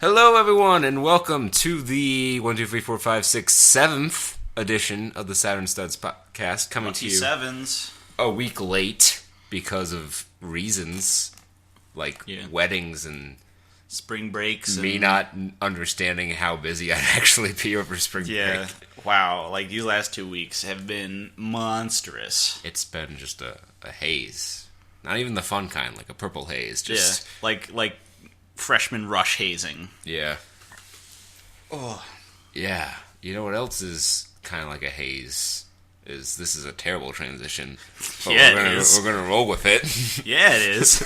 Hello, everyone, and welcome to the 7th edition of the Saturn Studs podcast, coming Lucky to you sevens. a week late because of reasons like weddings and spring breaks. Me not understanding how busy I'd actually be over spring break. Wow, like these last 2 weeks have been monstrous. It's been just a haze. Not even the fun kind, like a purple haze. Just like freshman rush hazing. Yeah. Oh. Yeah. You know what else is kind of like a haze? This is a terrible transition. But we're gonna roll with it. Yeah, it is.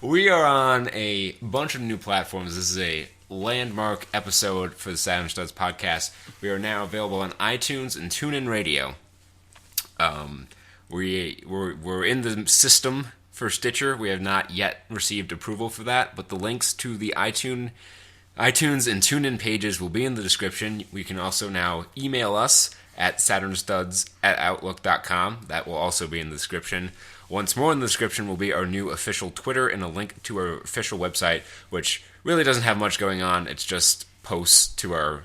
We are on a bunch of new platforms. This is a landmark episode for the Saturn Studs podcast. We are now available on iTunes and TuneIn Radio. We're in the system for Stitcher. We have not yet received approval for that, but the links to the iTunes and TuneIn pages will be in the description. We can also now email us at saturnstuds@outlook.com. That will also be in the description. Once more in the description will be our new official Twitter and a link to our official website, which really doesn't have much going on. It's just posts to our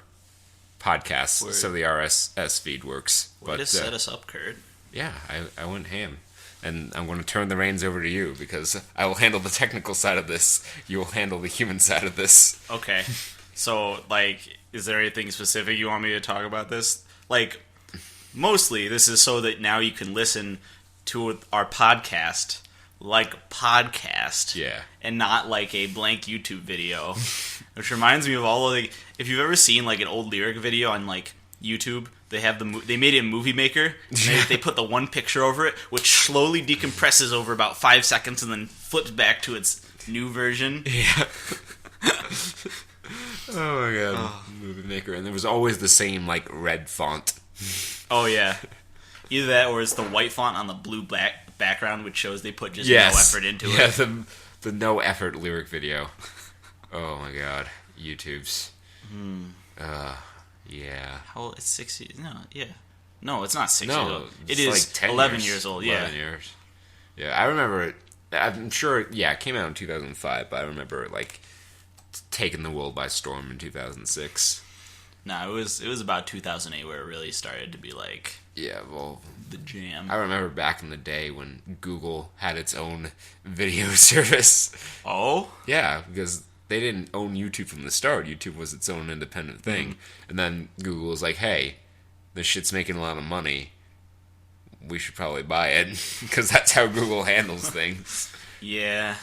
podcasts, so the RSS feed works. Way to set us up, Kurt. Yeah, I went ham. And I'm going to turn the reins over to you because I will handle the technical side of this. You will handle the human side of this. Okay. So, is there anything specific you want me to talk about this? Mostly this is so that now you can listen to our podcast podcast. Yeah. And not like a blank YouTube video. Which reminds me of all of if you've ever seen an old lyric video on YouTube, they have they made it in Movie Maker. And they put the one picture over it, which slowly decompresses over about 5 seconds and then flips back to its new version. Yeah. Oh my god, Movie Maker, and there was always the same red font. Oh yeah, either that or it's the white font on the blue background, which shows they put just no effort into it. Yeah, the no effort lyric video. Oh my god, YouTube's. Yeah. How old? It's 6 years. No, yeah. No, it's not 6 years old. It is 10 11 years old, 11 years. Yeah, I remember it. I'm sure, it came out in 2005, but I remember it, taking the world by storm in 2006. No, it was about 2008 where it really started to be Yeah, well, the jam. I remember back in the day when Google had its own video service. Oh? Yeah, because they didn't own YouTube from the start. YouTube was its own independent thing. Mm-hmm. And then Google was like, hey, this shit's making a lot of money. We should probably buy it. Because that's how Google handles things. Yeah.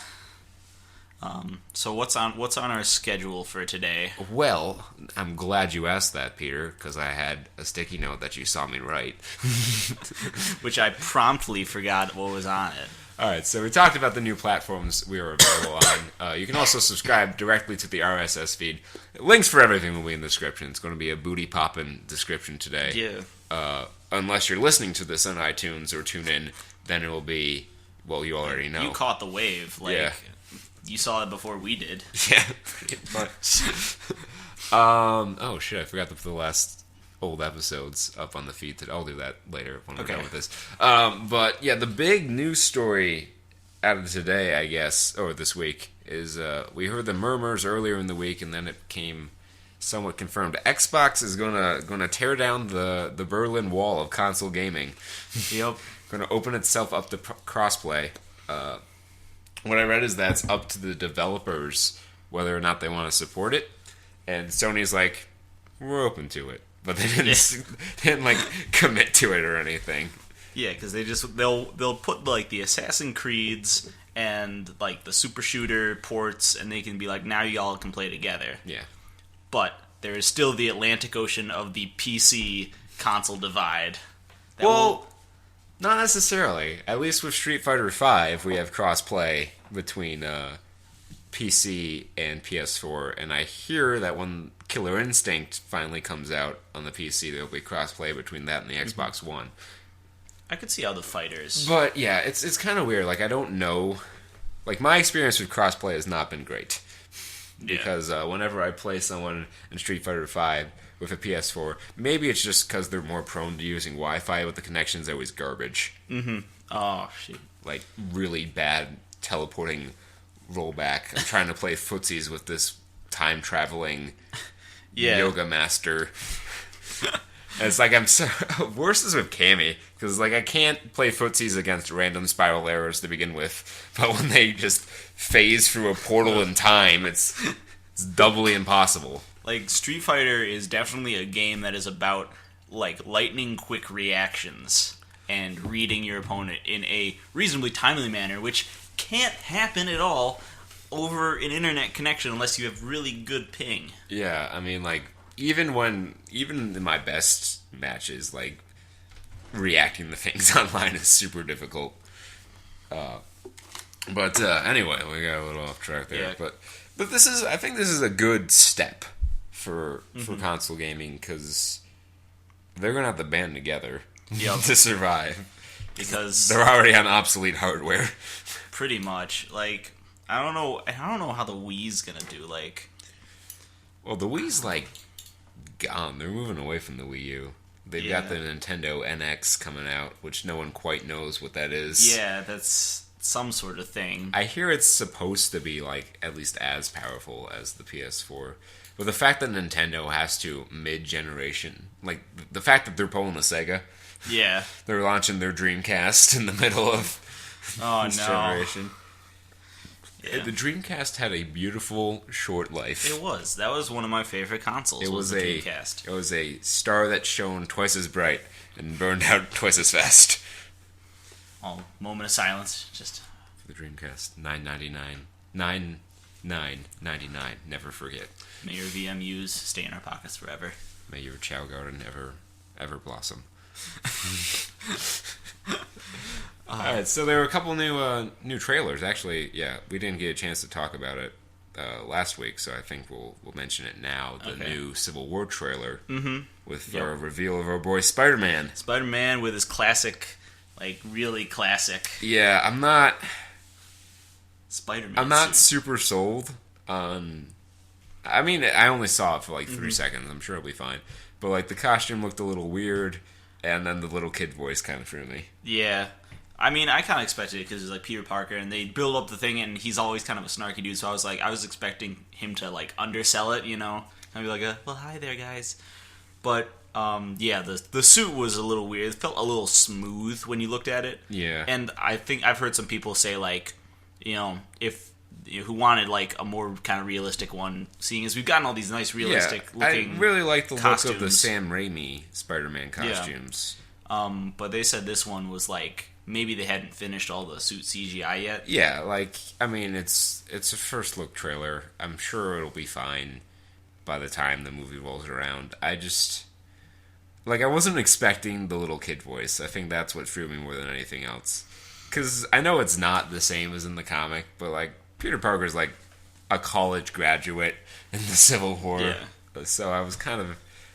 So what's on our schedule for today? Well, I'm glad you asked that, Peter, because I had a sticky note that you saw me write. Which I promptly forgot what was on it. Alright, so we talked about the new platforms we are available on. You can also subscribe directly to the RSS feed. Links for everything will be in the description. It's going to be a booty-poppin' description today. Yeah. Unless you're listening to this on iTunes or TuneIn, then it will be, well, you already know. You caught the wave. You saw it before we did. Yeah, pretty much. Oh, shit, I forgot to put the last old episodes up on the feed. I'll do that later when we're done with this. But yeah, the big news story out of today, I guess, or this week, is we heard the murmurs earlier in the week, and then it became somewhat confirmed. Xbox is gonna tear down the Berlin Wall of console gaming. Yep. Gonna open itself up to crossplay. What I read is that's up to the developers whether or not they want to support it, and Sony's like, we're open to it. But they didn't commit to it or anything. Yeah, because they'll put the Assassin's Creeds and the Super Shooter ports, and they can be now y'all can play together. Yeah. But there is still the Atlantic Ocean of the PC console divide. Not necessarily. At least with Street Fighter V, we have cross-play between PC and PS4, and I hear that when Killer Instinct finally comes out on the PC, there'll be crossplay between that and the Xbox One. I could see how the fighters... But yeah, it's kind of weird. I don't know... my experience with crossplay has not been great. Because whenever I play someone in Street Fighter V with a PS4, maybe it's just because they're more prone to using Wi-Fi, but the connection's always garbage. Mm-hmm. Oh, shit. Really bad teleporting rollback. I'm trying to play footsies with this time traveling yoga master. And it's like I'm so worse is with Cammy because like I can't play footsies against random spiral errors to begin with, but when they just phase through a portal in time, it's doubly impossible. Like Street Fighter is definitely a game that is about like lightning quick reactions and reading your opponent in a reasonably timely manner, which can't happen at all over an internet connection unless you have really good ping. Yeah, I mean like even in my best matches, like reacting to things online is super difficult. But anyway, we got a little off track there. Yeah. But I think this is a good step for console gaming because they're gonna have to band together to survive because they're already on obsolete hardware. Pretty much, like I don't know how the Wii's gonna do. Like, well, the Wii's like gone. They're moving away from the Wii U. They've got the Nintendo NX coming out, which no one quite knows what that is. Yeah, that's some sort of thing. I hear it's supposed to be like at least as powerful as the PS4. But the fact that Nintendo has to mid-generation, like the fact that they're pulling a Sega, they're launching their Dreamcast in the middle of this generation. Yeah. The Dreamcast had a beautiful short life. It was. That was one of my favorite consoles. It was the Dreamcast. It was a star that shone twice as bright and burned out twice as fast. Oh, moment of silence, just for the Dreamcast. $9.99. $9.99. Never forget. May your VMUs stay in our pockets forever. May your Chow Garden ever blossom. Alright, so there were a couple new trailers. Actually, yeah, we didn't get a chance to talk about it last week, so I think we'll mention it now. The new Civil War trailer with our reveal of our boy Spider-Man. Spider-Man with his classic, like really classic. Yeah, I'm not Spider-Man suit. Super sold on. I mean, I only saw it for like 3 seconds. I'm sure it'll be fine, but like the costume looked a little weird, and then the little kid voice kind of threw me. Yeah. I mean, I kind of expected it because it's like Peter Parker, and they build up the thing, and he's always kind of a snarky dude. So I was expecting him to like undersell it, you know, and be like, "Well, hi there, guys." But the suit was a little weird. It felt a little smooth when you looked at it. Yeah. And I think I've heard some people say like, you know, who wanted like a more kind of realistic one, seeing as we've gotten all these nice realistic looking. I really like the costumes. look of the Sam Raimi Spider-Man costumes. Yeah. But they said this one was like. Maybe they hadn't finished all the suit CGI yet. Yeah, like I mean, it's a first look trailer. I'm sure it'll be fine by the time the movie rolls around. I wasn't expecting the little kid voice. I think that's what threw me more than anything else. Because I know it's not the same as in the comic, but like Peter Parker's like a college graduate in the Civil War. Yeah. So I was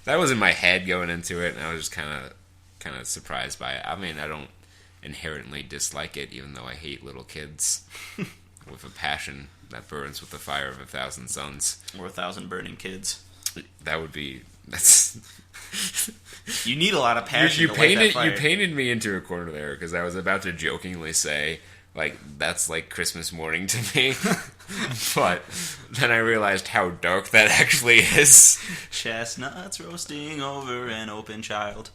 that was in my head going into it, and I was just kind of surprised by it. I mean, I don't inherently dislike it, even though I hate little kids with a passion that burns with the fire of 1,000 suns. Or 1,000 burning kids. That's you need a lot of passion. You painted me into a corner there because I was about to jokingly say like that's like Christmas morning to me, but then I realized how dark that actually is. Chestnuts roasting over an open child.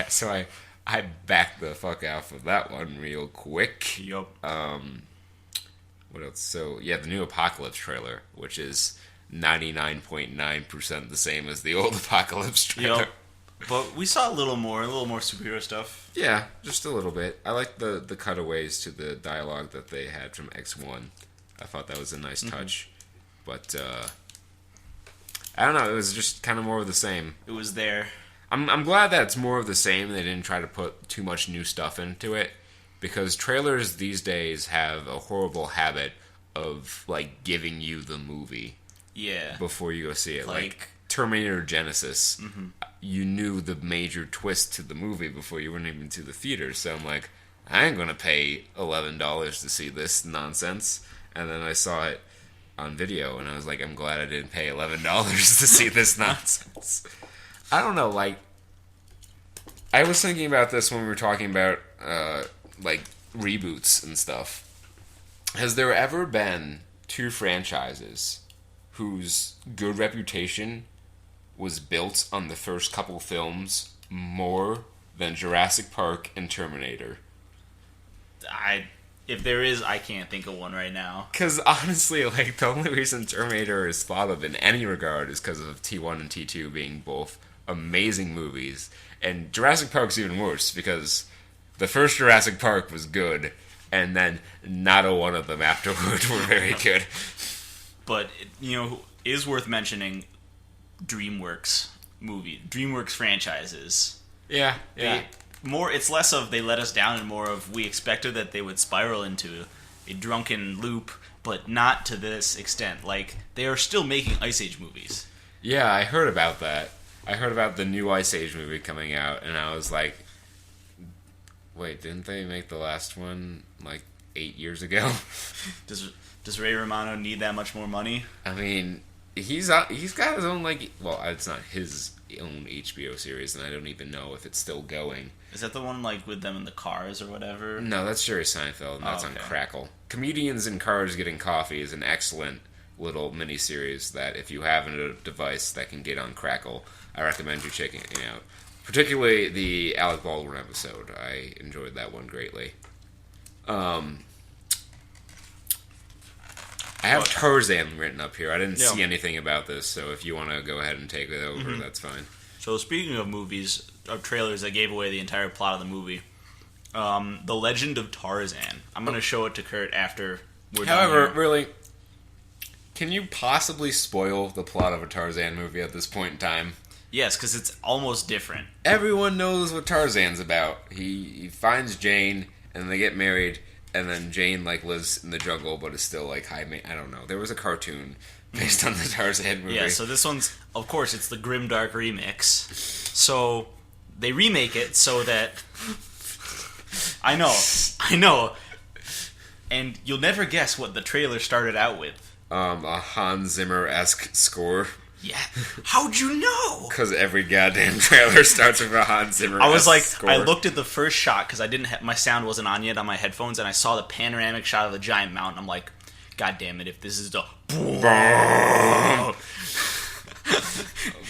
So I backed the fuck out of that one real quick. Yup. What else? So, yeah, the new Apocalypse trailer, which is 99.9% the same as the old Apocalypse trailer. Yep. But we saw a little more superhero stuff. Yeah, just a little bit. I like the cutaways to the dialogue that they had from X1. I thought that was a nice touch. But, I don't know, it was just kind of more of the same. It was there. I'm glad that it's more of the same and they didn't try to put too much new stuff into it, because trailers these days have a horrible habit of like giving you the movie before you go see it. Like Terminator Genesis, you knew the major twist to the movie before you went even to the theater. So I'm like, I ain't gonna pay $11 to see this nonsense. And then I saw it on video and I was like, I'm glad I didn't pay $11 to see this nonsense. I don't know, like, I was thinking about this when we were talking about, like, reboots and stuff. Has there ever been two franchises whose good reputation was built on the first couple films more than Jurassic Park and Terminator? If there is, I can't think of one right now. Because honestly, like, the only reason Terminator is thought of in any regard is because of T1 and T2 being both amazing movies. And Jurassic Park's even worse because the first Jurassic Park was good, and then not a one of them afterward were very good. But, is worth mentioning DreamWorks franchises. Yeah. It's less of they let us down and more of we expected that they would spiral into a drunken loop, but not to this extent. Like, they are still making Ice Age movies. Yeah, I heard about that. I heard about the new Ice Age movie coming out, and I was like, wait, didn't they make the last one, 8 years ago? Does Ray Romano need that much more money? I mean, he's got his own, it's not his own HBO series, and I don't even know if it's still going. Is that the one, with them in the cars or whatever? No, that's Jerry Seinfeld, and that's on Crackle. Comedians in Cars Getting Coffee is an excellent little mini-series that if you have a device that can get on Crackle, I recommend you checking it out. Particularly the Alec Baldwin episode. I enjoyed that one greatly. I have Tarzan written up here. I didn't see anything about this, so if you want to go ahead and take it over, that's fine. So speaking of movies, of trailers that gave away the entire plot of the movie, The Legend of Tarzan. I'm going to show it to Kurt after we're done. However, really, can you possibly spoil the plot of a Tarzan movie at this point in time? Yes, because it's almost different. Everyone knows what Tarzan's about. He finds Jane, and they get married, and then Jane lives in the jungle, but is still high. I don't know. There was a cartoon based on the Tarzan movie. Yeah, so this one's, of course, it's the grimdark remix. So they remake it so that I know, and you'll never guess what the trailer started out with. A Hans Zimmer-esque score. Yeah. How'd you know? Because every goddamn trailer starts with a Hans Zimmer-esque score. I looked at the first shot because my sound wasn't on yet on my headphones, and I saw the panoramic shot of the giant mountain. I'm like, God damn it! If this is the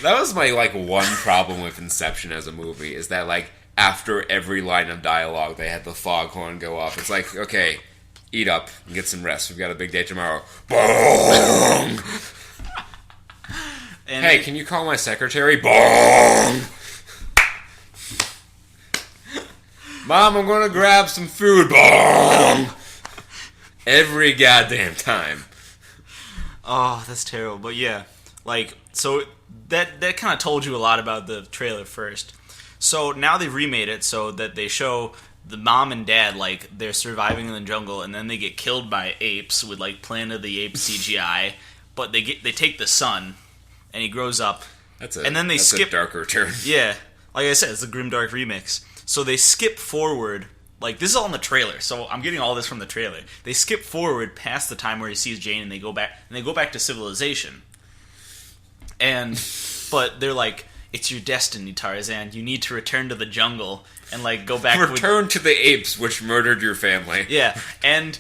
that was my one problem with Inception as a movie is that after every line of dialogue they had the foghorn go off. It's like, okay, eat up and get some rest. We've got a big day tomorrow. Bong! Hey, can you call my secretary? Bong! Mom, I'm going to grab some food. Bong! Every goddamn time. Oh, that's terrible. But yeah, so that kind of told you a lot about the trailer first. So now they've remade it so that they show the mom and dad they're surviving in the jungle, and then they get killed by apes with Planet of the Apes CGI. But they take the son, and he grows up. And then they skip a darker turn. Yeah, like I said, it's a grimdark remix. So they skip forward. This is all in the trailer, so I'm getting all this from the trailer. They skip forward past the time where he sees Jane, and they go back to civilization. But they're like, it's your destiny, Tarzan. You need to return to the jungle and go back. Return to the apes which murdered your family. Yeah, and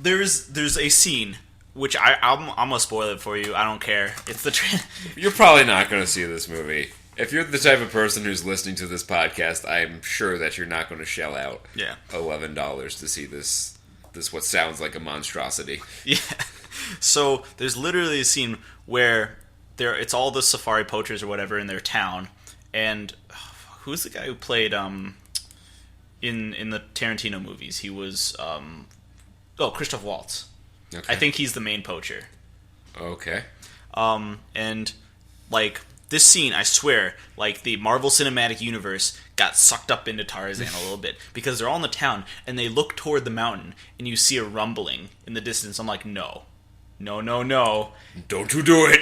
there's a scene which I'm gonna spoil it for you. I don't care. It's the You're probably not gonna see this movie. If you're the type of person who's listening to this podcast, I'm sure that you're not going to shell out $11 to see this what sounds like a monstrosity. Yeah. So there's literally a scene where it's all the safari poachers or whatever in their town, and who's the guy who played in the Tarantino movies? He was Christoph Waltz. Okay. I think he's the main poacher. Okay. And this scene, I swear, the Marvel Cinematic Universe got sucked up into Tarzan a little bit because they're all in the town and they look toward the mountain and you see a rumbling in the distance. I'm like, no. Don't you do it.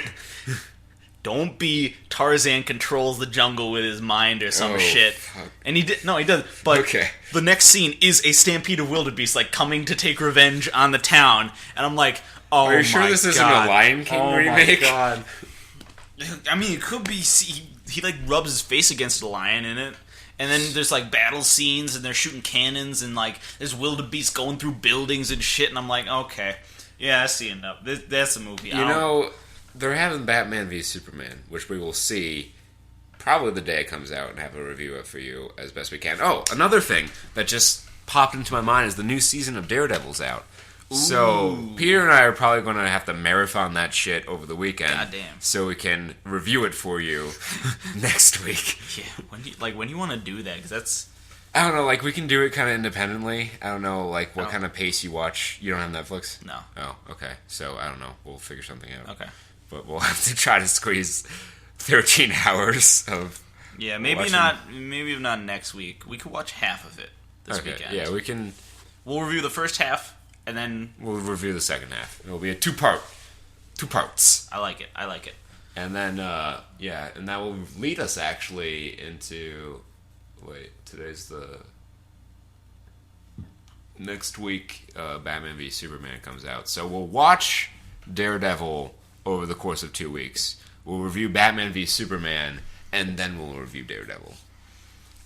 Don't be Tarzan controls the jungle with his mind or some shit. Fuck. And he did. No, he doesn't. But the next scene is a stampede of wildebeest coming to take revenge on the town. And I'm like, oh my god. Are you sure this isn't a Lion King remake? Oh my god. I mean, it could be. He rubs his face against a lion in it, And then there's like battle scenes, and they're shooting cannons, and like there's wildebeest going through buildings and shit. And I'm like, okay, yeah, I see enough. That's a movie. You know, they're having Batman v Superman, which we will see probably the day it comes out and have a review of for you as best we can. Oh, another thing that just popped into my mind is the new season of Daredevil's out. Ooh. So Peter and I are probably going to have to marathon that shit over the weekend. Goddamn. So we can review it for you next week. Yeah, when do you want to do that? Because that's... I don't know, like, we can do it kind of independently. I don't know, like, what kind of pace you watch. You don't have Netflix? No. Oh, okay. So, I don't know. We'll figure something out. Okay. But we'll have to try to squeeze 13 hours of... Yeah, maybe not next week. We could watch half of it this weekend. Yeah, we can... We'll review the first half, and then... We'll review the second half. It'll be a two parts. I like it. And then, and that will lead us, actually, into... Wait, today's the... Next week, Batman v Superman comes out. So we'll watch Daredevil over the course of 2 weeks. We'll review Batman v Superman, and then we'll review Daredevil.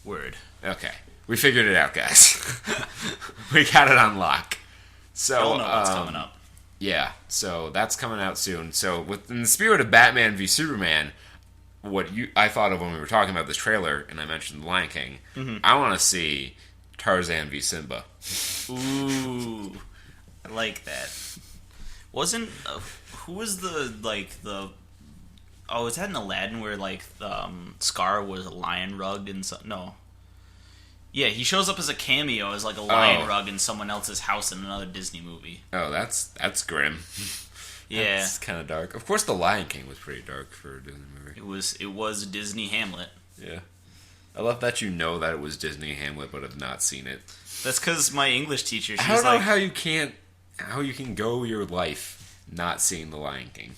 Word. Okay. We figured it out, guys. We got it on lock. So, y'all know what's coming up. Yeah, so that's coming out soon. So, within the spirit of Batman v Superman... I thought of when we were talking about this trailer, and I mentioned The Lion King. Mm-hmm. I want to see Tarzan v Simba. Ooh, I like that. Wasn't who was the oh, is that in Aladdin where Scar was a lion rugged and no? Yeah, he shows up as a cameo as like a lion rug in someone else's house in another Disney movie. Oh, that's grim. Yeah, it's kind of dark. Of course, The Lion King was pretty dark for a Disney movie. It was Disney Hamlet. Yeah, I love that you know that it was Disney Hamlet, but have not seen it. That's because my English teacher. I don't know how you can go your life not seeing The Lion King.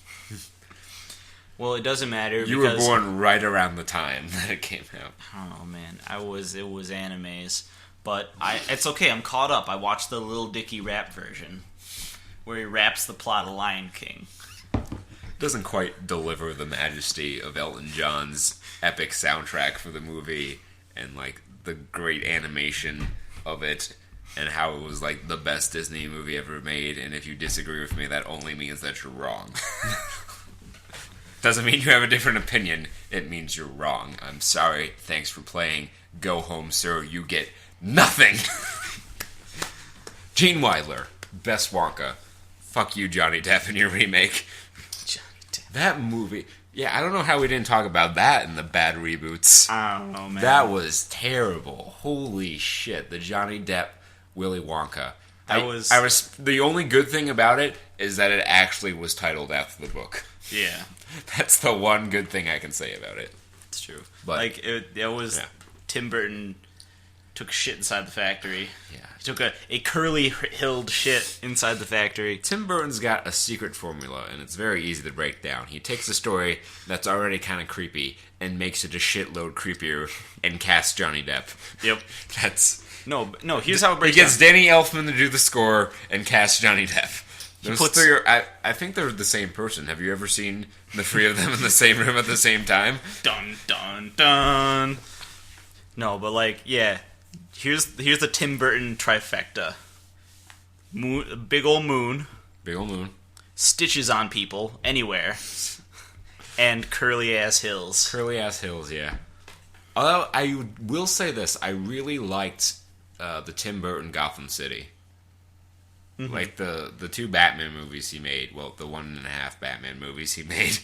Well, it doesn't matter. You were born right around the time that it came out. I don't know, man. It was animes, but it's okay. I'm caught up. I watched the Lil Dicky rap version, where he raps the plot of Lion King. Doesn't quite deliver the majesty of Elton John's epic soundtrack for the movie and like the great animation of it and how it was like the best Disney movie ever made. And if you disagree with me, that only means that you're wrong. Doesn't mean you have a different opinion. It means you're wrong. I'm sorry. Thanks for playing. Go home, sir. You get nothing. Gene Wilder, Best Wonka. Fuck you, Johnny Depp, in your remake. That movie, I don't know how we didn't talk about that in the bad reboots. I don't know, man. That was terrible. Holy shit, the Johnny Depp Willy Wonka. I was the only good thing about it is that it actually was titled after the book. Yeah, that's the one good thing I can say about it. It's true. But it was Tim Burton took shit inside the factory. Yeah. He took a curly-hilled shit inside the factory. Tim Burton's got a secret formula, and it's very easy to break down. He takes a story that's already kind of creepy and makes it a shitload creepier and casts Johnny Depp. Yep. That's... No, here's how it breaks down. He gets Danny Elfman to do the score and casts Johnny Depp. I think they're the same person. Have you ever seen the three of them in the same room at the same time? Dun, dun, dun. No, but here's the Tim Burton trifecta. Big ol' moon. Big ol' moon. Stitches on people, anywhere. And curly-ass hills. Curly-ass hills, yeah. Although, I will say this. I really liked the Tim Burton Gotham City. Mm-hmm. Like the two Batman movies he made. Well, the 1.5 Batman movies he made.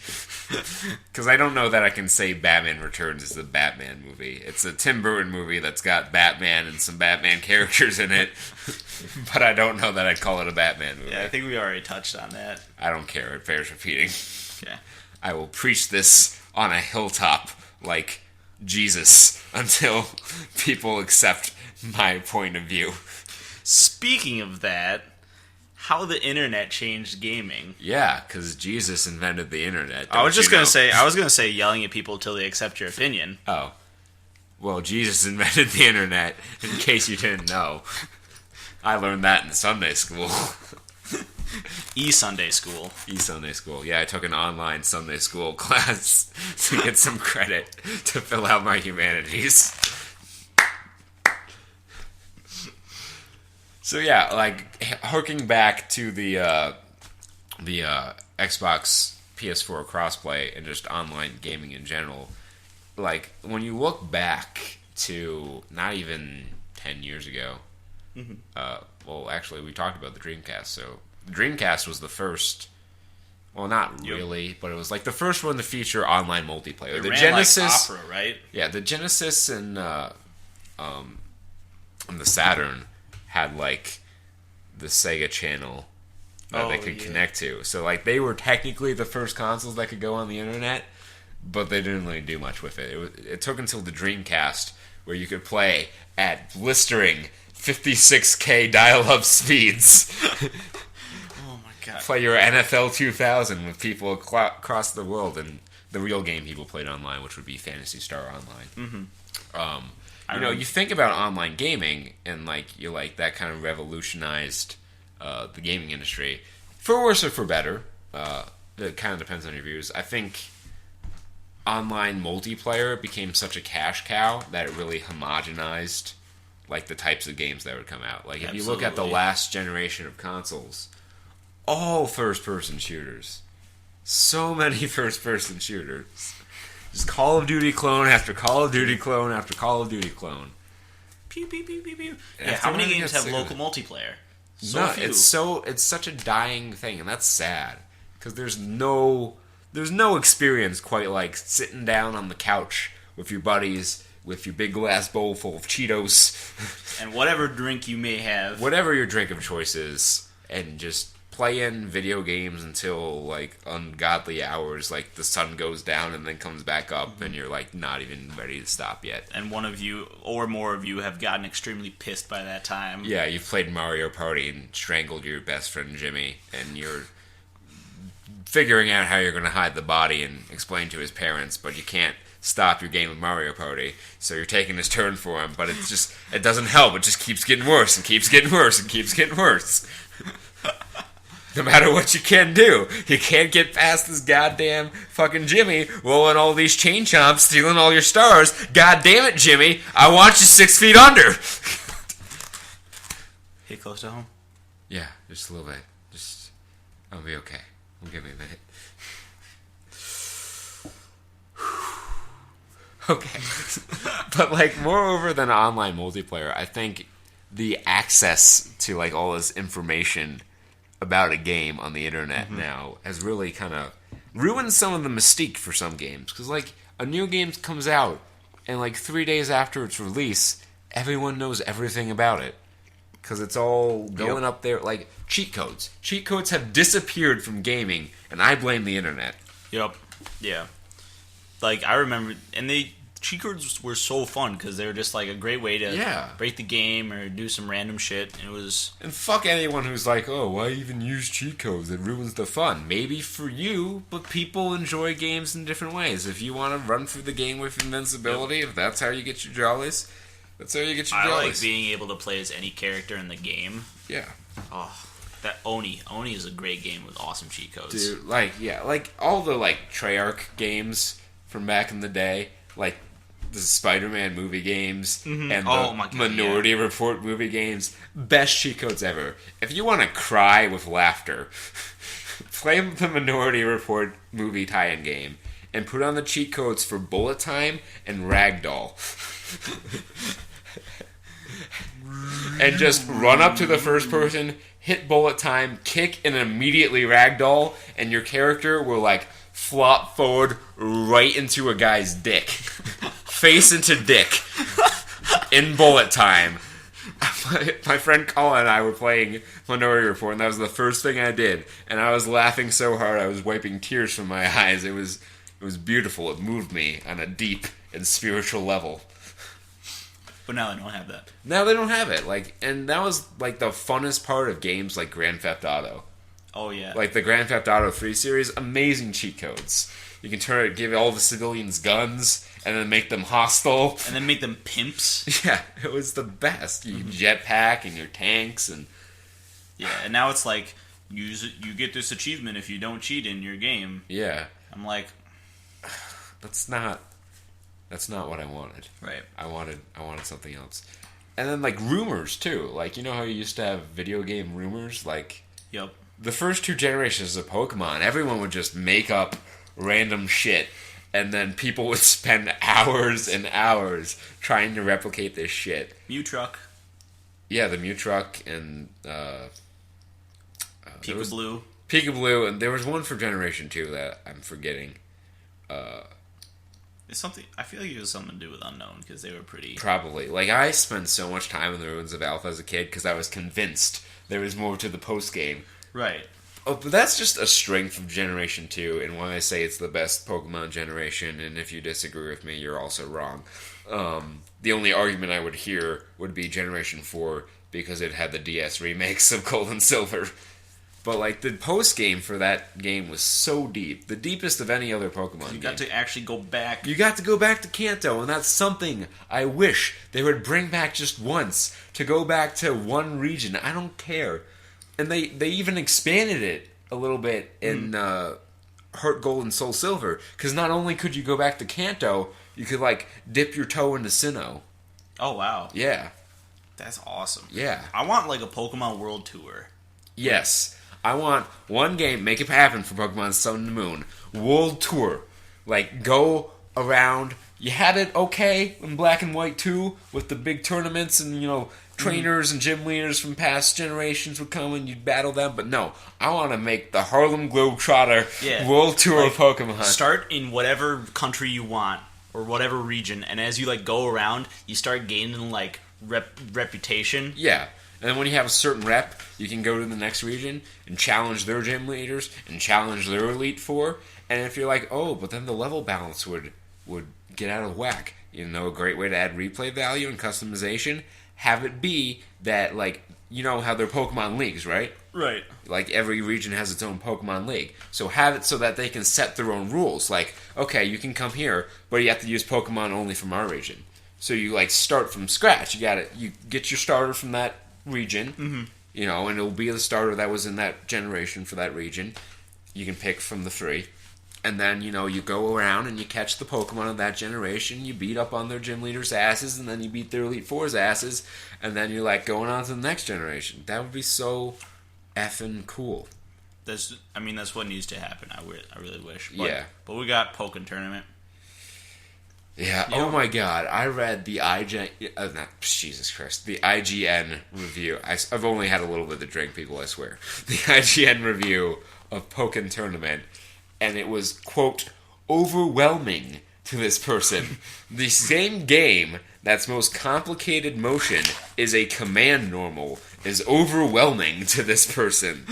Because I don't know that I can say Batman Returns is a Batman movie. It's a Tim Burton movie that's got Batman and some Batman characters in it. But I don't know that I'd call it a Batman movie. Yeah, I think we already touched on that. I don't care. It bears repeating. Yeah. I will preach this on a hilltop like Jesus until people accept my point of view. Speaking of that, how the internet changed gaming. Yeah, because Jesus invented the internet. I was gonna say yelling at people until they accept your opinion. Oh. Well, Jesus invented the internet, in case you didn't know. I learned that in Sunday school. E-Sunday school. E-Sunday school. Yeah, I took an online Sunday school class to get some credit to fill out my humanities. So yeah, like harking back to the Xbox PS4 crossplay and just online gaming in general, like when you look back to not even 10 years ago, well, actually, we talked about the Dreamcast. So the Dreamcast was the first. Well, not really, but it was like the first one to feature online multiplayer. It The ran Genesis, like Opera, right? yeah, the Genesis and the Saturn had like the Sega channel that they could connect to. So like they were technically the first consoles that could go on the internet, but they didn't really do much with it. It took until the Dreamcast where you could play at blistering 56K dial-up speeds. Oh my god! Play your NFL 2000 with people across the world, and the real game people played online, which would be Phantasy Star Online. You think about online gaming, and like you like that kind of revolutionized the gaming industry, for worse or for better. It kind of depends on your views. I think online multiplayer became such a cash cow that it really homogenized like the types of games that would come out. Like if you look at the last generation of consoles, all first-person shooters. So many first-person shooters. Just Call of Duty clone after Call of Duty clone after Call of Duty clone. Pew pew pew pew pew. Yeah, how many games have local multiplayer? Few. It's such a dying thing, and that's sad because there's no experience quite like sitting down on the couch with your buddies with your big glass bowl full of Cheetos and whatever drink you may have, whatever your drink of choice is, and just playing video games until like ungodly hours, like the sun goes down and then comes back up, and you're like not even ready to stop yet. And one of you or more of you have gotten extremely pissed by that time. Yeah, you've played Mario Party and strangled your best friend Jimmy, and you're figuring out how you're going to hide the body and explain to his parents, but you can't stop your game of Mario Party, so you're taking his turn for him, but it doesn't help. It just keeps getting worse and keeps getting worse and keeps getting worse. No matter what you can do, you can't get past this goddamn fucking Jimmy rolling all these chain chomps, stealing all your stars. God damn it, Jimmy! I want you 6 feet under. Hit close to home. Yeah, just a little bit. I'll be okay. Give me a minute. Okay. But like, moreover than online multiplayer, I think the access to like all this information about a game on the internet now has really kind of ruined some of the mystique for some games. Because like a new game comes out, and like 3 days after its release, everyone knows everything about it. Because it's all going up there. Like cheat codes. Cheat codes have disappeared from gaming, and I blame the internet. Yep. Yeah. Like I remember, and cheat codes were so fun because they were just like a great way to break the game or do some random shit. And fuck anyone who's like, oh, why even use cheat codes? It ruins the fun. Maybe for you, but people enjoy games in different ways. If you want to run through the game with invincibility, if that's how you get your jollies, that's how you get your jollies. I like being able to play as any character in the game. Yeah. Oh, that Oni is a great game with awesome cheat codes. Dude, like all the like Treyarch games from back in the day, like the Spider-Man movie games and the Minority Report movie games, best cheat codes ever. If you want to cry with laughter, play the Minority Report movie tie-in game and put on the cheat codes for Bullet Time and Ragdoll. And just run up to the first person, hit Bullet Time, kick, and immediately Ragdoll, and your character will like flop forward right into a guy's dick. Face into dick. In Bullet Time. My friend Colin and I were playing Minority Report, and that was the first thing I did. And I was laughing so hard I was wiping tears from my eyes. It was beautiful. It moved me on a deep and spiritual level. But now they don't have that. Now they don't have it. And that was like the funnest part of games like Grand Theft Auto. Oh yeah. Like the Grand Theft Auto 3 series, amazing cheat codes. You can give all the civilians guns and then make them hostile. And then make them pimps. Yeah, it was the best. You jetpack and your tanks and... Yeah, and now it's like, you get this achievement if you don't cheat in your game. Yeah. I'm like... That's not what I wanted. Right. I wanted something else. And then, like, rumors, too. Like, you know how you used to have video game rumors? Like, Yep. the first 2 generations of Pokemon, everyone would just make up random shit. And then people would spend hours and hours trying to replicate this shit. Mewtruck. Yeah, the Mewtruck and... Peekaboo. Peekaboo, and there was one for Generation 2 that I'm forgetting. It's something. I feel like it was something to do with Unknown because they were pretty. Probably. Like, I spent so much time in the Ruins of Alpha as a kid because I was convinced there was more to the post game. Right. Oh, but that's just a strength of Generation 2, and why I say it's the best Pokemon generation, and if you disagree with me, you're also wrong. The only argument I would hear would be Generation 4 because it had the DS remakes of Gold and Silver. But, like, the post-game for that game was so deep. The deepest of any other Pokemon game. You got to actually go back. You got to go back to Kanto, and that's something I wish they would bring back just once. To go back to one region. I don't care. And they even expanded it a little bit in Heart Gold and Soul Silver. Because not only could you go back to Kanto, you could, like, dip your toe into Sinnoh. Oh, wow. Yeah. That's awesome. Yeah. I want, like, a Pokemon World Tour. Yes. I want one game, make it happen for Pokemon Sun and Moon. World Tour. Like, go around. You had it okay in Black and White 2 with the big tournaments and, you know, trainers and gym leaders from past generations would come and you'd battle them. But no, I want to make the Harlem Globetrotter World Tour of Pokemon. Start in whatever country you want or whatever region, and as you, like, go around, you start gaining, like, reputation. Yeah. And then when you have a certain rep, you can go to the next region and challenge their gym leaders and challenge their Elite Four. And if you're like, oh, but then the level balance would get out of whack. You know, a great way to add replay value and customization, have it be that, like, you know how they're Pokemon leagues, right? Right. Like, every region has its own Pokemon league. So have it so that they can set their own rules. Like, okay, you can come here, but you have to use Pokemon only from our region. So you, like, start from scratch. You get your starter from that region, you know, and it'll be the starter that was in that generation for that region. You can pick from the 3. And then, you know, you go around and you catch the Pokemon of that generation, you beat up on their gym leaders' asses, and then you beat their Elite Four's asses, and then you're, like, going on to the next generation. That would be so effing cool. That's what needs to happen. I really wish. Yeah. But we got Pokken Tournament. Yeah. Oh my God! I read the the IGN review. I've only had a little bit to drink, people. I swear. The IGN review of Pokken Tournament, and it was, quote, overwhelming to this person. The same game that's most complicated motion is a command normal is overwhelming to this person.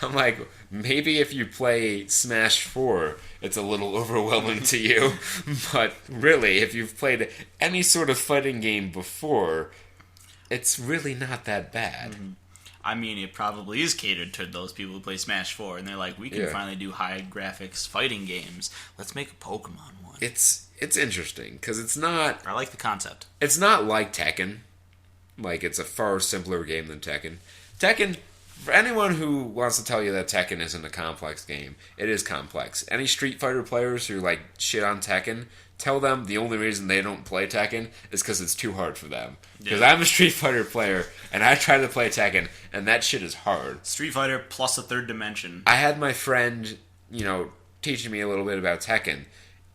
I'm like, maybe if you play Smash 4, it's a little overwhelming to you. But really, if you've played any sort of fighting game before, it's really not that bad. Mm-hmm. I mean, it probably is catered to those people who play Smash 4, and they're like, we can finally do high graphics fighting games. Let's make a Pokemon one. It's interesting, because it's not... I like the concept. It's not like Tekken. Like, it's a far simpler game than Tekken. Tekken... For anyone who wants to tell you that Tekken isn't a complex game, it is complex. Any Street Fighter players who, like, shit on Tekken, tell them the only reason they don't play Tekken is because it's too hard for them. Because I'm a Street Fighter player, and I try to play Tekken, and that shit is hard. Street Fighter plus a third dimension. I had my friend, you know, teaching me a little bit about Tekken,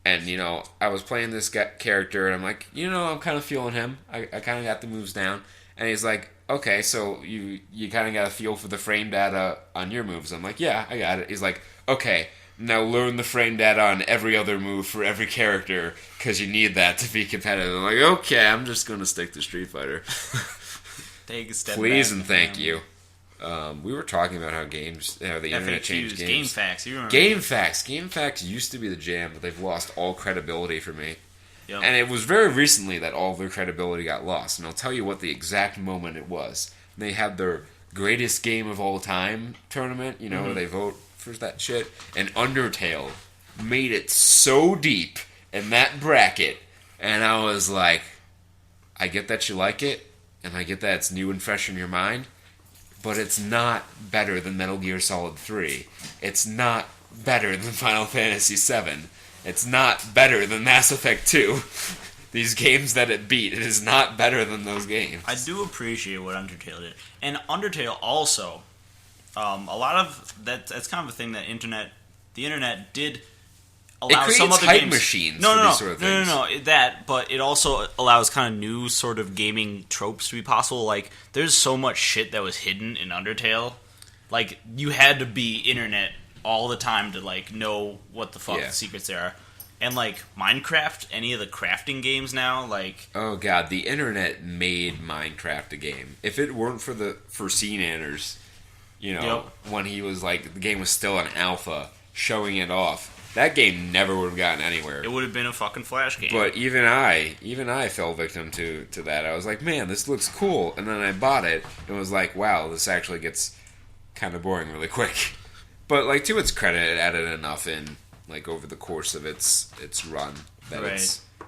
and, you know, I was playing this character, and I'm like, you know, I'm kind of feeling him. I kind of got the moves down. And he's like, okay, so you kind of got a feel for the frame data on your moves. I'm like, yeah, I got it. He's like, okay, now learn the frame data on every other move for every character, because you need that to be competitive. I'm like, okay, I'm just going to stick to Street Fighter. Take a step Please back, and thank you. We were talking about how the internet changed games. GameFAQs, you remember? GameFAQs used to be the jam, but they've lost all credibility for me. Yep. And it was very recently that all their credibility got lost. And I'll tell you what the exact moment it was. They had their greatest game of all time tournament, you know, where they vote for that shit. And Undertale made it so deep in that bracket. And I was like, I get that you like it, and I get that it's new and fresh in your mind, but it's not better than Metal Gear Solid 3. It's not better than Final Fantasy 7. It's not better than Mass Effect 2. these games that it beat. It is not better than those games. I do appreciate what Undertale did. And Undertale also, a lot of that's kind of a thing that the internet did allow some other hype games. machines No, for no, these sort of things. no, that, but it also allows kind of new sort of gaming tropes to be possible. Like, there's so much shit that was hidden in Undertale. Like, you had to be internet all the time to, like, know what the fuck the secrets there are. And, like, Minecraft, any of the crafting games now, like... Oh, God, the internet made Minecraft a game. If it weren't for C-Nanners, when he was, like, the game was still an alpha, showing it off, that game never would have gotten anywhere. It would have been a fucking Flash game. But even I fell victim to that. I was like, man, this looks cool. And then I bought it, and was like, wow, this actually gets kind of boring really quick. But, like, to its credit, it added enough in... like over the course of its run that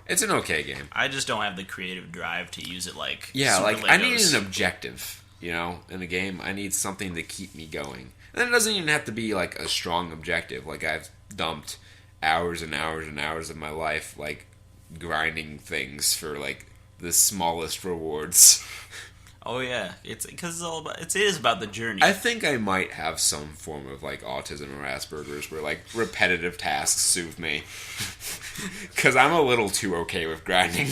it's an okay game. I just don't have the creative drive to use it like I need an objective, in a game. I need something to keep me going. And it doesn't even have to be like a strong objective. Like I've dumped hours and hours and hours of my life like grinding things for like the smallest rewards. Oh yeah, it's because it is about the journey. I think I might have some form of like autism or Asperger's, where like repetitive tasks soothe me. Because I'm a little too okay with grinding.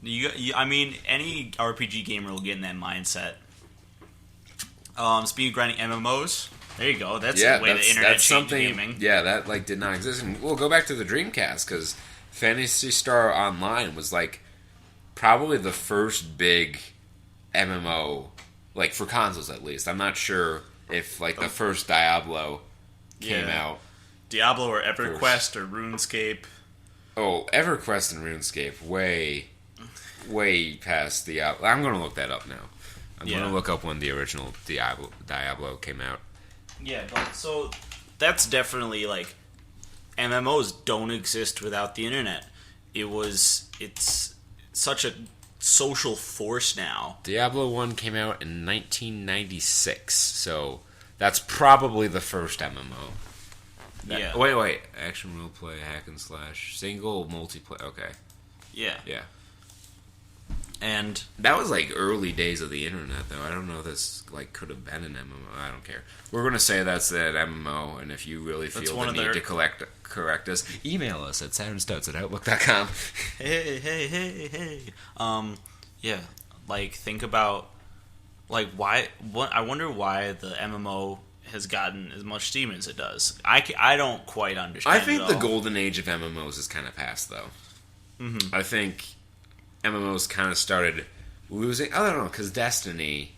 I mean, any RPG gamer will get in that mindset. Speaking of grinding MMOs, there you go. That's the way the internet changed gaming. Yeah, that like did not exist. And we'll go back to the Dreamcast because Phantasy Star Online was like probably the first big MMO, like for consoles at least. I'm not sure if like the first Diablo came out. Diablo or EverQuest or RuneScape. Oh, EverQuest and RuneScape way past Diablo. I'm going to look that up now. I'm going to look up when the original Diablo came out. Yeah, but so that's definitely like MMOs don't exist without the internet. It's such a social force now. Diablo 1 came out in 1996, so that's probably the first MMO. Wait. Action, role play, hack and slash, single, multiplayer. Okay. Yeah. Yeah. And that was like early days of the internet, though. I don't know if this like could have been an MMO. I don't care. We're gonna say that's an MMO, and if you really feel the need to correct us, email us at saturnstuds@outlook.com. Hey. Yeah. Like, think about like why. I wonder why the MMO has gotten as much steam as it does. I don't quite understand. I think the golden age of MMOs is kind of past, though. Mm-hmm. I think MMOs kind of started losing. I don't know, because Destiny.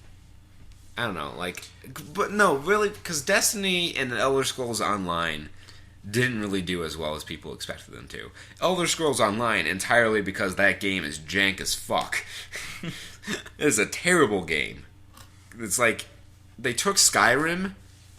I don't know, like, but no, really, because Destiny and Elder Scrolls Online didn't really do as well as people expected them to. Elder Scrolls Online entirely because that game is jank as fuck. It is a terrible game. It's like they took Skyrim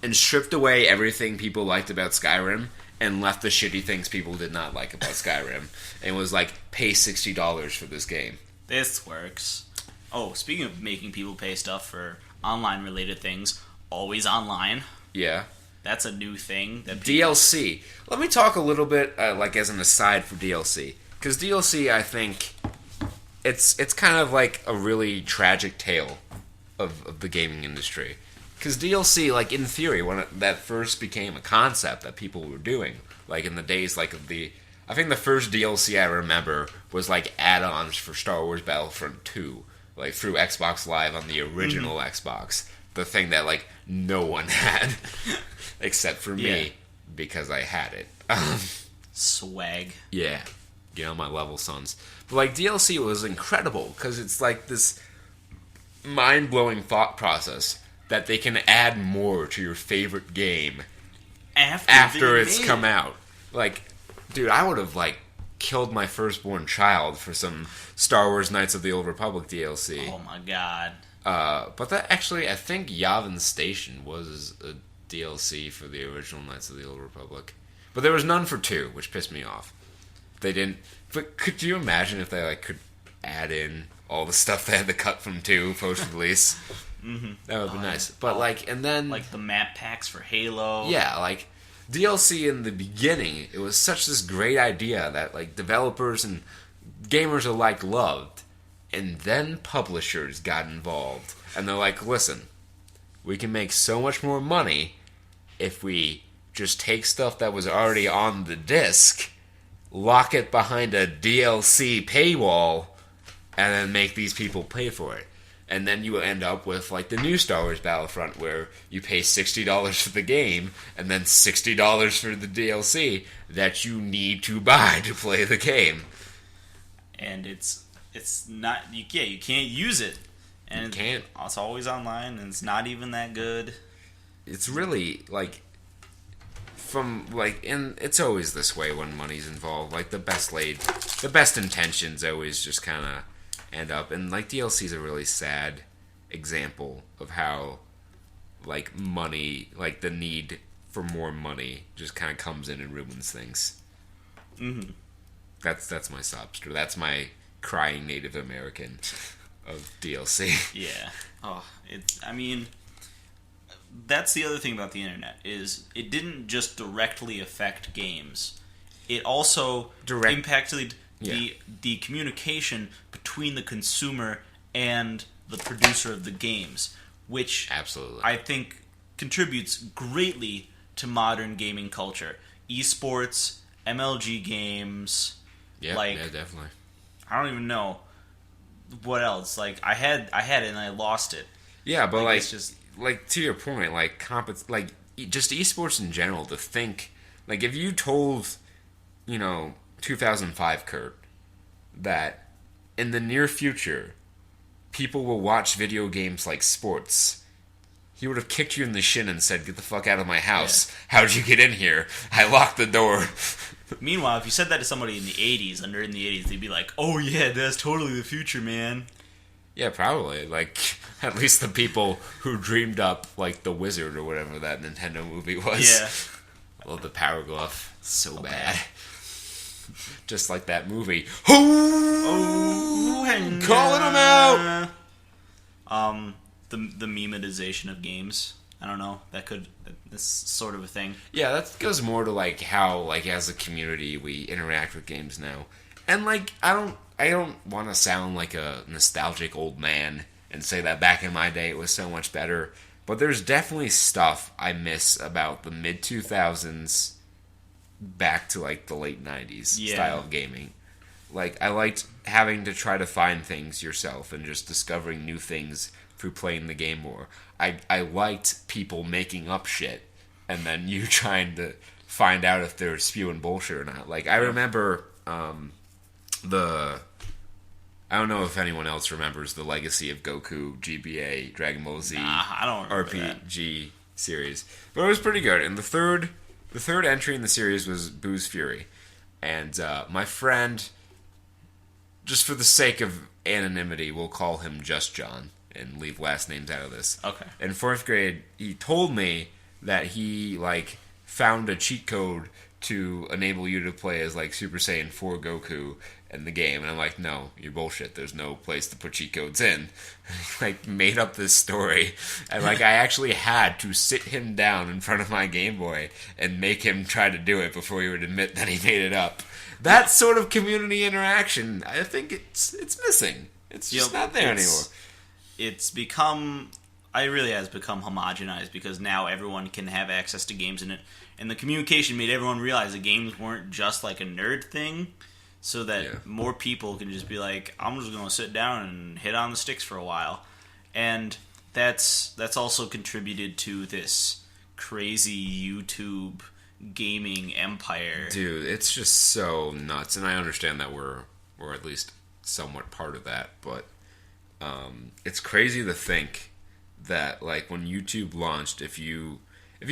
and stripped away everything people liked about Skyrim and left the shitty things people did not like about Skyrim. And was like, pay $60 for this game. This works. Oh, speaking of making people pay stuff for online-related things, Always Online. Yeah. That's a new thing. DLC. Let me talk a little bit, like as an aside for DLC. Because DLC, I think, it's kind of like a really tragic tale of the gaming industry. Because DLC, like in theory, when that first became a concept that people were doing, like in the days like of the... I think the first DLC I remember was like add-ons for Star Wars Battlefront 2, like through Xbox Live on the original Xbox. The thing that like no one had. Except for me, because I had it. Swag. Yeah. Get on my level, sons. But, like, DLC was incredible, because it's, like, this mind-blowing thought process that they can add more to your favorite game after it's come out. Like, dude, I would have, like, killed my firstborn child for some Star Wars Knights of the Old Republic DLC. Oh, my God. But that actually, I think Yavin Station was a DLC for the original Knights of the Old Republic. But there was none for 2, which pissed me off. They didn't... But could you imagine if they like could add in all the stuff they had to cut from 2 post-release? Mm-hmm. That would be nice. But like, and then... Like the map packs for Halo. Yeah, like, DLC in the beginning, it was such this great idea that like developers and gamers alike loved. And then publishers got involved. And they're like, listen, we can make so much more money if we just take stuff that was already on the disc, lock it behind a DLC paywall, and then make these people pay for it. And then you end up with like the new Star Wars Battlefront, where you pay $60 for the game and then $60 for the DLC that you need to buy to play the game. And it's not you can't use it, and you can't. It's always online, and it's not even that good. It's really like and it's always this way when money's involved. Like the best intentions always just kind of end up, and like DLC's a really sad example of how like money, like the need for more money, just kind of comes in and ruins things. Mm-hmm. That's my sob story. That's my crying Native American of DLC. Yeah. Oh, I mean, that's the other thing about the internet, is it didn't just directly affect games. It also impacted the communication between the consumer and the producer of the games, which absolutely I think contributes greatly to modern gaming culture. Esports, MLG games, yeah, definitely. I don't even know what else. Like I had it and I lost it. Yeah, but like it's just like to your point, like just esports in general. To think like if you told 2005 Kurt that in the near future people will watch video games like sports, he would have kicked you in the shin and said, "Get the fuck out of my house! Yeah. How'd you get in here? I locked the door." Meanwhile, if you said that to somebody in the 80s, they'd be like, "Oh yeah, that's totally the future, man." Yeah, probably. Like, at least the people who dreamed up, like, The Wizard or whatever that Nintendo movie was. Yeah. I love the Power Glove. So okay. bad. Just like that movie. Oh, calling them out! The memeization of games. I don't know. This sort of a thing. Yeah, that goes more to, like, how, like, as a community we interact with games now. And, like, I don't want to sound like a nostalgic old man and say that back in my day it was so much better. But there's definitely stuff I miss about the mid-2000s back to, like, the late 90s style of gaming. Like, I liked having to try to find things yourself and just discovering new things through playing the game more. I liked people making up shit and then you trying to find out if they're spewing bullshit or not. Like, I remember I don't know if anyone else remembers the Legacy of Goku GBA Dragon Ball Z I don't RPG series, but it was pretty good. And the third entry in the series was Boo's Fury, and my friend, just for the sake of anonymity, we'll call him Just John and leave last names out of this. Okay. In 4th grade, he told me that he like found a cheat code to enable you to play as like Super Saiyan 4 Goku in the game, and I'm like, no, you're bullshit. There's no place to put cheat codes in. Like, made up this story, and like I actually had to sit him down in front of my Game Boy and make him try to do it before he would admit that he made it up. That sort of community interaction, I think it's missing. It's just not there anymore. It's become, it really has become homogenized because now everyone can have access to games in it. And the communication made everyone realize that games weren't just like a nerd thing, so that more people can just be like, I'm just going to sit down and hit on the sticks for a while. And that's also contributed to this crazy YouTube gaming empire. Dude, it's just so nuts. And I understand that we're at least somewhat part of that, but it's crazy to think that like when YouTube launched, if you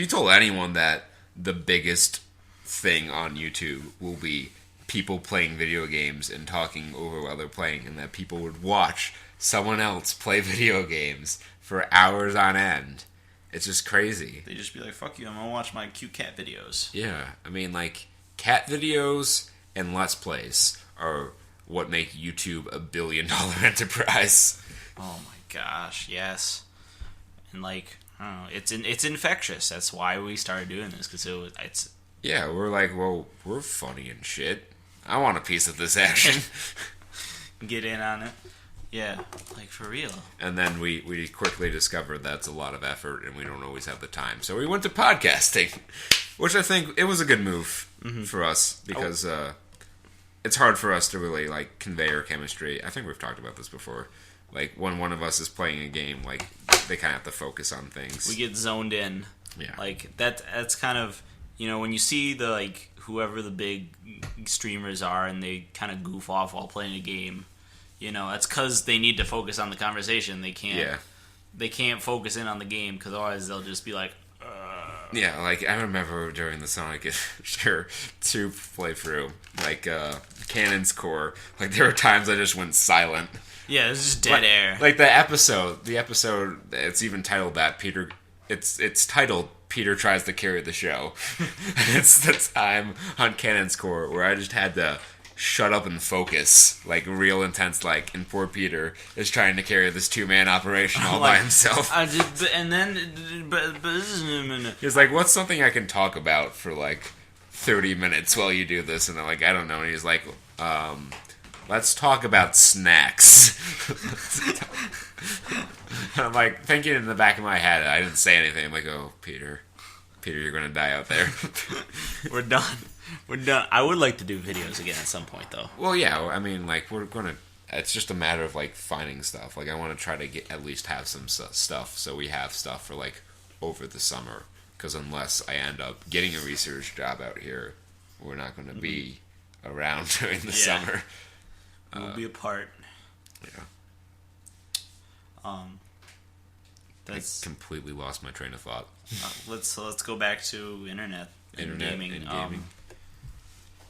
told anyone that the biggest thing on YouTube will be people playing video games and talking over while they're playing, and that people would watch someone else play video games for hours on end, it's just crazy. They just be like, fuck you, I'm gonna watch my cute cat videos. Yeah, I mean, like, cat videos and Let's Plays are what make YouTube a $1 billion enterprise. Oh my gosh, yes. And like, I don't know, it's infectious. That's why we started doing this, because it's. Yeah, we're like, well, we're funny and shit. I want a piece of this action. get in on it. Yeah, like for real. And then we quickly discovered that's a lot of effort and we don't always have the time. So we went to podcasting, which I think it was a good move for us because it's hard for us to really like convey our chemistry. I think we've talked about this before. Like when one of us is playing a game, like they kind of have to focus on things. We get zoned in. Yeah. Like that's kind of, when you see the like whoever the big streamers are and they kind of goof off while playing a game. That's because they need to focus on the conversation. They can't focus in on the game because otherwise they'll just be like, Yeah, like I remember during the Sonic Adventure 2 playthrough, like Cannon's Core, like there were times I just went silent. Yeah, it's just dead air. Like the episode, it's even titled that Peter. It's titled Peter Tries to Carry the Show. It's the time on Cannon's Core where I just had to shut up and focus, like real intense, like, and poor Peter is trying to carry this 2-man operation all by himself. He's like, what's something I can talk about for like 30 minutes while you do this? And I'm like, I don't know. And he's like, let's talk about snacks. And I'm like thinking in the back of my head, I didn't say anything. I'm like, oh, Peter, you're gonna die out there. We're done. I would like to do videos again at some point, though. Well, yeah. I mean, like, we're gonna. It's just a matter of like finding stuff. Like, I want to try to at least have some stuff, so we have stuff for like over the summer. Because unless I end up getting a research job out here, we're not going to be around during the summer. We'll be apart. Yeah. That's I completely lost my train of thought. Let's go back to internet and gaming.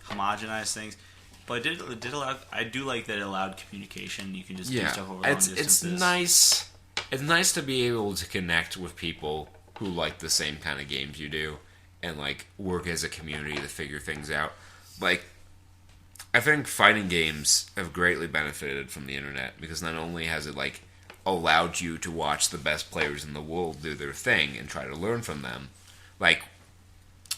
Homogenize things, but it did allow. I do like that it allowed communication. You can just do stuff over long distances. It's nice. It's nice to be able to connect with people who like the same kind of games you do, and like work as a community to figure things out. Like, I think fighting games have greatly benefited from the internet because not only has it like allowed you to watch the best players in the world do their thing and try to learn from them. Like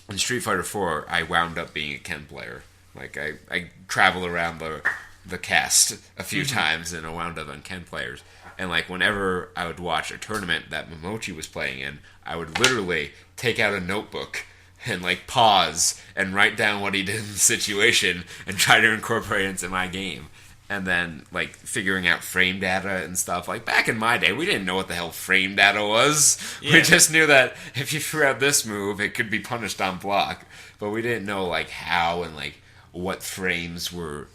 in Street Fighter 4, I wound up being a Ken player. Like I traveled around the cast a few times and I wound up on Ken players. And like whenever I would watch a tournament that Momochi was playing in, I would literally take out a notebook and like pause and write down what he did in the situation and try to incorporate it into my game. And then, like, figuring out frame data and stuff. Like, back in my day, we didn't know what the hell frame data was. Yeah. We just knew that if you threw out this move, it could be punished on block. But we didn't know, like, how and, like, what frames were,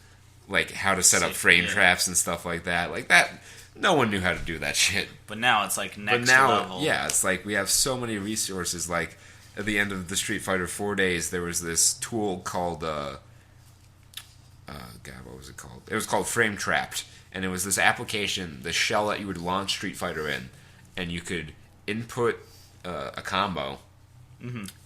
like, how to set up frame traps and stuff like that. Like, that, no one knew how to do that shit. But now it's, like, next level. Yeah, it's like we have so many resources. Like, at the end of the Street Fighter 4 days, there was this tool called, God, what was it called? It was called Frame Trapped, and it was this application, the shell that you would launch Street Fighter in, and you could input a combo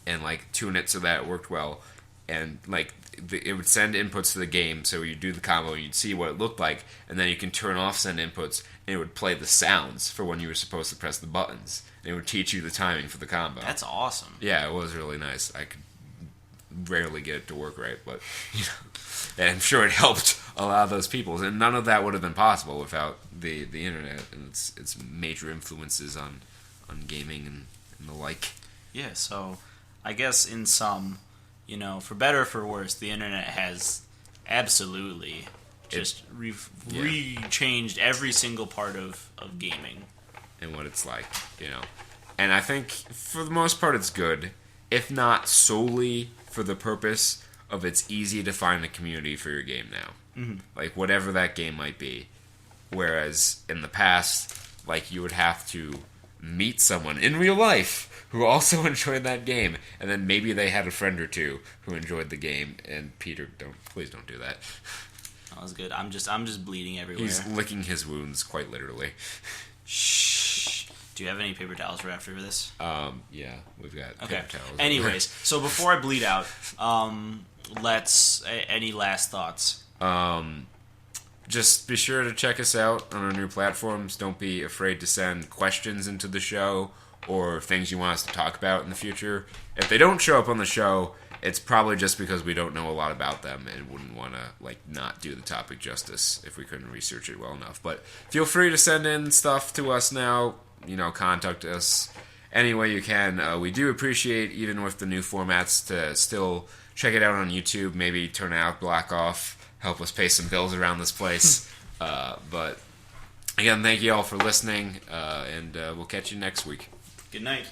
and like tune it so that it worked well, and like it would send inputs to the game, so you'd do the combo, and you'd see what it looked like, and then you can turn off send inputs, and it would play the sounds for when you were supposed to press the buttons, and it would teach you the timing for the combo. That's awesome. Yeah, it was really nice. I could rarely get it to work right, but and I'm sure it helped a lot of those people, and none of that would have been possible without the internet and its major influences on gaming and the like. Yeah, so I guess in sum, for better or for worse, the internet has absolutely just re-changed every single part of gaming and what it's like, and I think for the most part it's good, if not solely for the purpose of it's easy to find a community for your game now. Like, whatever that game might be. Whereas, in the past, like, you would have to meet someone in real life who also enjoyed that game, and then maybe they had a friend or two who enjoyed the game, and Peter, please don't do that. That was good. I'm just bleeding everywhere. He's licking his wounds, quite literally. Shh. Do you have any paper towels for after this? Yeah, we've got paper towels. Anyways, so before I bleed out, any last thoughts? Just be sure to check us out on our new platforms. Don't be afraid to send questions into the show or things you want us to talk about in the future. If they don't show up on the show, it's probably just because we don't know a lot about them and wouldn't want to not do the topic justice if we couldn't research it well enough. But feel free to send in stuff to us now. Contact us any way you can. We do appreciate, even with the new formats, to still check it out on YouTube. Maybe turn out Black off, help us pay some bills around this place. But again, thank you all for listening, and we'll catch you next week. Good night.